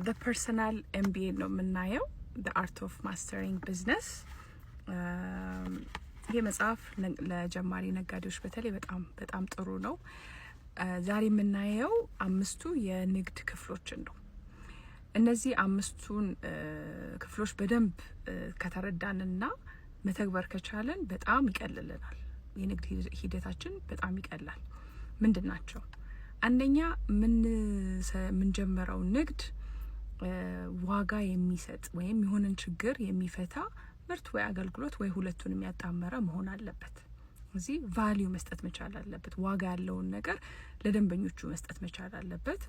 the personal MBA ነው የምናየው the art of mastering business ይሄ መጽሐፍ ለጀማሪ ነጋዴዎች በተለይ በጣም ጥሩ ነው። ዛሬ የምናየው አምስቱ የንግድ ክፍሎችን ነው። እነዚህ አምስቱን ክፍሎች በደንብ ከተረዳንና መተግበር ከቻለን በጣም ይቀልልናል። የንግድ ሂደታችን በጣም ይቀላል። ምንድናቸው? አንደኛ ምን ጀመረው ንግድ ዋጋ የሚሰጥ ወይም የሆነን ችግር የሚፈታ ምርት ወይ አገልግሎት ወይ ሁለቱንም ያጣመረ መሆን አለበት። እዚህ ቫልዩ መስጠት መቻል አለበት። ዋጋ ያለውን ነገር ለደንበኞቹ መስጠት መቻል አለበት።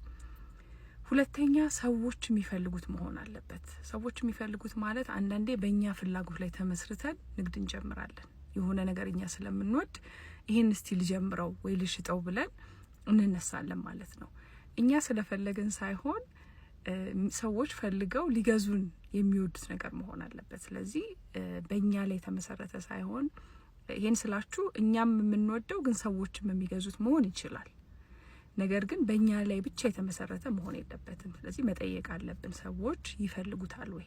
ሁለተኛ ሰዎች የሚፈልጉት መሆን አለበት። ሰዎች የሚፈልጉት ማለት አንዳንዴ በእኛ ፍላጎት ላይ ተመስርተን ንግድ እንጀምራለን። የሆነ ነገር እኛ ስለምንወድ ይሄን እስቲ ልጀምረው ወይ ልሽጠው ብለን እንነሳለን ማለት ነው። እኛ ስለፈለግን ሳይሆን ሰዎች ፈልገው ሊገዙን የሚወዱት ነገር መሆን አለበት። ስለዚህ በእኛ ላይ ተመሰረተ ሳይሆን ይሄን ስላችሁ እኛም የምንወደው ግን ሰዎችም የሚገዙት መሆን ይችላል። ነገር ግን በእኛ ላይ ብቻ የተመሰረተ መሆን የለበትም። ስለዚህ መጠየቅ አለብን። ሰዎች ይፈልጉታል ወይ?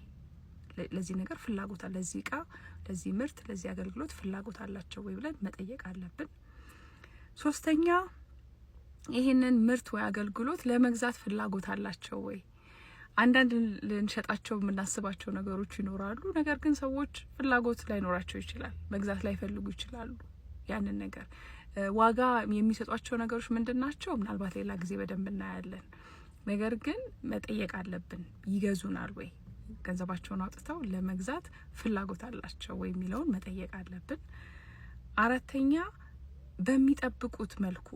ለዚህ ነገር ፍላጎት አለ፣ ለዚህ እቃ፣ ለዚህ ምርት፣ ለዚህ አገልግሎት ፍላጎት አላቸው ወይ ብለን መጠየቅ አለብን። ሶስተኛ ይሄንን ምርት ወይ አገልግሎት ለመግዛት ፍላጎት አላቸው ወይ? አንዳንድ ልንሸጣቸው የምናስባቸው ነገሮች ይኖራሉ። ነገር ግን ሰዎች ፍላጎት ላይኖራቸው ይችላል፣ መግዛት ላይፈልጉ ይችላሉ። ያንን ነገር ዋጋ የሚሰጧቸው ነገሮች ምንድናቸው? ምናልባት ሌላ ጊዜ በደንብ እናያለን። ነገር ግን መጠየቅ አለብን። ይገዙናል ወይ? ገንዘባቸውን አውጥተው ለመግዛት ፍላጎት አላቸው ወይ የሚለውን መጠየቅ አለብን። አራተኛ በሚጠብቁት መልኩ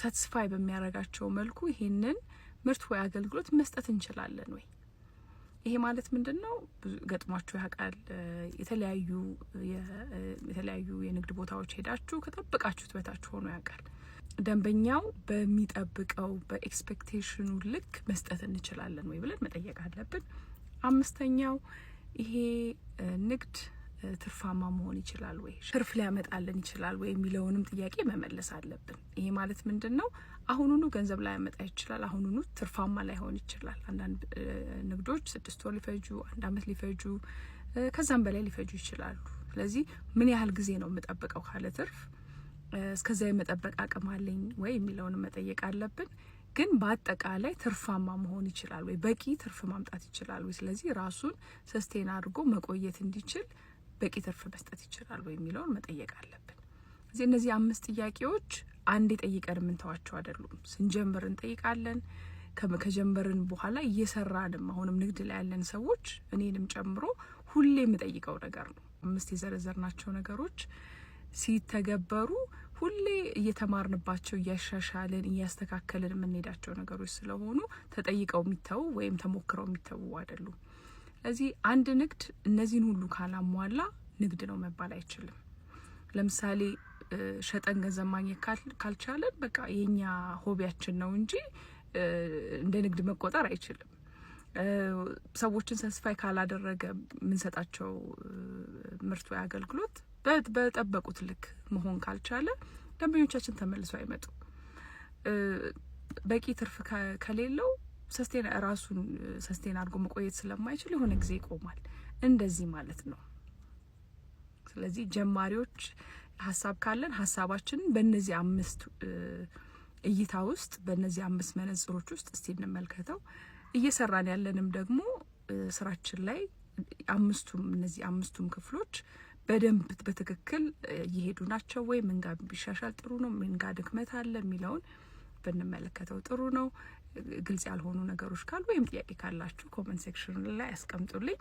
ሳቲስፋይ በሚያረጋቸው መልኩ ይሄንን ምርት ወይ አገልግሎት መስጠት እንችላለን ወይ? ይሄ ማለት ምንድነው? ገጥሟችሁ ያውቃል? የተለያዩ የንግድ ቦታዎች ሄዳችሁ ከጠበቃችሁት በታች ሆኖ ያውቃል? ደንበኛው በሚጠብቀው በኤክስፔክቴሽኑ ልክ መስጠት እንችላለን ወይ ብለን መጠየቅ አለብን። አምስተኛው ይሄ ንግድ ትርፋማ መሆን ይችላል ወይ? ትርፍ ሊያመጣልን ይችላል ወይ የሚለውንም ጥያቄ መመለስ አለብን። ይሄ ማለት ምንድነው? አሁኑኑ ገንዘብ ላይ ያመጣ ይችላል፣ አሁኑኑ ትርፋማ ላይሆን ይችላል። አንዳንድ ንግዶች 6 ወር ሊፈጁ፣ 1 አመት ሊፈጁ፣ ከዛም በላይ ሊፈጁ ይችላሉ። ስለዚህ ምን ያህል ጊዜ ነው የምጠብቀው ካለ ትርፍ እስከዛ የመጠበቅ አቅም አለኝ ወይ የሚለውን መጠየቅ አለብን። ግን በአጠቃላይ ትርፋማ መሆን ይችላል ወይ? በቂ ትርፍ ማምጣት ይችላል ወይ? ስለዚህ ራሱን ሰስቴን አድርጎ መቆየት እንዲችል በቂ ትርፍ መስጠት ይችላል ወይ የሚለውን መጠየቅ አለብን። እነዚህ 5 ጥያቄዎች አንዴ ጠይቀን የምንተዋቸው አይደሉም። ስንጀምር እንጠይቃለን። ከጀመርን በኋላ እየሰራንም አሁንም ንግድ ላይ ያለን ሰዎች እኔንም ጨምሮ ሁሌ የምጠይቀው ነገር ነው። 5 የዘረዘርናቸው ነገሮች ሲተገበሩ ሁሌ እየተማርንባቸው እያሻሻልን እያስተካከልን የምንሄዳቸው ነገሮች ስለሆኑ ተጠይቀው የሚተው ወይም ተሞክረው የሚተው አይደሉም። ስለዚህ አንድ ንግድ እነዚህን ሁሉ ካላሟላ ንግድ ነው መባል አይችልም። ለምሳሌ ሸጠን ገንዘብ ማግኘት ካልቻለን በቃ የኛ ሆቢያችን ነው እንጂ እንደ ንግድ መቆጠር አይችልም። ሰዎችን ሳቲስፋይ ካላደረገ የምንሰጣቸው ምርት ወይ አገልግሎት በጠበቁት ልክ መሆን ካልቻለ ደንበኞቻችን ተመልሰው አይመጡም። በቂ ትርፍ ከሌለው ራሱን ሰስቴን አድርጎ መቆየት ስለማይችል የሆነ ጊዜ ይቆማል። እንደዚህ ማለት ነው። ስለዚህ ጀማሪዎች ሀሳብ ካለን ሀሳባችንን በእነዚህ 5 እይታ ውስጥ በእነዚህ 5 መነጽሮች ውስጥ እስቲ እንመልከተው። እየሰራን ያለንም ደግሞ ስራችን ላይ እነዚህ አምስቱም ክፍሎች በደንብ በትክክል እየሄዱ ናቸው ወይ? ምን ጋር ቢሻሻል ጥሩ ነው፣ ምን ጋር ድክመት አለ የሚለውን ብንመለከተው ጥሩ ነው። ግልጽ ያልሆኑ ነገሮች ካሉ ወይም ጥያቄ ካላችሁ ኮሜንት ሴክሽን ላይ አስቀምጡልኝ።